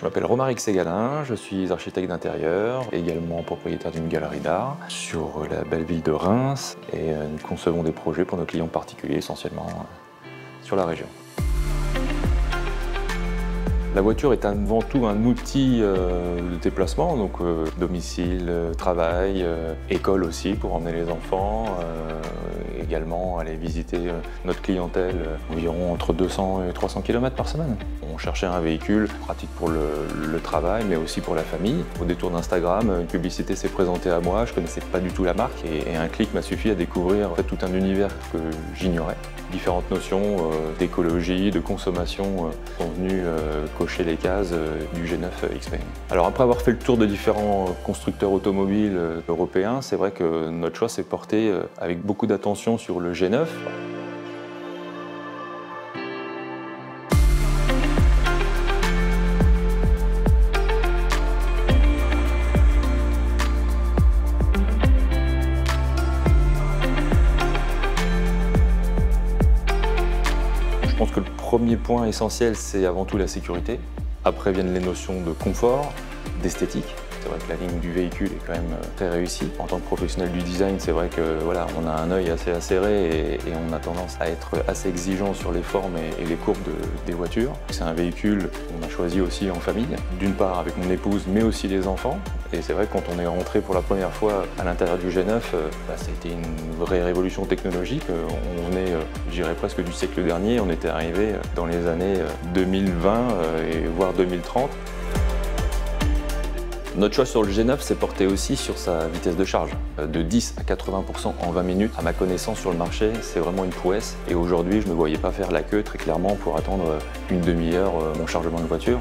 Je m'appelle Romaric Ségalin, je suis architecte d'intérieur, également propriétaire d'une galerie d'art sur la belle ville de Reims et nous concevons des projets pour nos clients particuliers essentiellement sur la région. La voiture est avant tout un outil de déplacement, donc domicile, travail, école aussi pour emmener les enfants, également aller visiter notre clientèle environ entre 200 et 300 km par semaine. On cherchait un véhicule pratique pour le travail mais aussi pour la famille. Au détour d'Instagram, une publicité s'est présentée à moi, je ne connaissais pas du tout la marque et un clic m'a suffi à découvrir tout un univers que j'ignorais. Différentes notions d'écologie, de consommation sont venues cocher les cases du G9 Xpeng. Alors après avoir fait le tour de différents constructeurs automobiles européens, c'est vrai que notre choix s'est porté avec beaucoup d'attention sur le G9. Je pense que le premier point essentiel, c'est avant tout la sécurité. Après viennent les notions de confort, d'esthétique. C'est vrai que la ligne du véhicule est quand même très réussie. En tant que professionnel du design, c'est vrai que voilà, on a un œil assez acéré et on a tendance à être assez exigeant sur les formes et les courbes des voitures. C'est un véhicule qu'on a choisi aussi en famille, d'une part avec mon épouse, mais aussi les enfants. Et c'est vrai que quand on est rentré pour la première fois à l'intérieur du G9, ça a été une vraie révolution technologique. On venait, je dirais presque du siècle dernier, on était arrivé dans les années 2020 et voire 2030. Notre choix sur le G9 s'est porté aussi sur sa vitesse de charge. De 10 à 80% en 20 minutes, à ma connaissance sur le marché, c'est vraiment une prouesse. Et aujourd'hui, je ne me voyais pas faire la queue très clairement pour attendre une demi-heure mon chargement de voiture.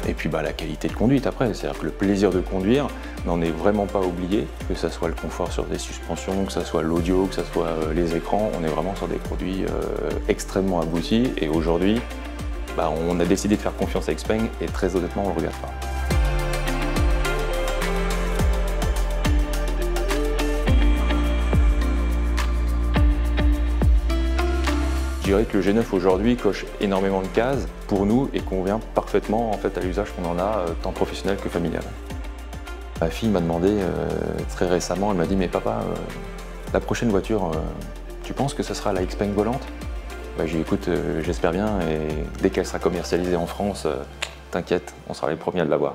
Et puis la qualité de conduite après, c'est-à-dire que le plaisir de conduire n'en est vraiment pas oublié, que ce soit le confort sur des suspensions, que ce soit l'audio, que ce soit les écrans, on est vraiment sur des produits extrêmement aboutis et aujourd'hui, on a décidé de faire confiance à Xpeng et très honnêtement, on ne le regarde pas. Je dirais que le G9 aujourd'hui coche énormément de cases pour nous et convient parfaitement en fait, à l'usage qu'on en a tant professionnel que familial. Ma fille m'a demandé très récemment, elle m'a dit « Mais papa, la prochaine voiture, tu penses que ce sera la Xpeng volante ?» J'ai dit écoute, j'espère bien et dès qu'elle sera commercialisée en France, t'inquiète, on sera les premiers à l'avoir.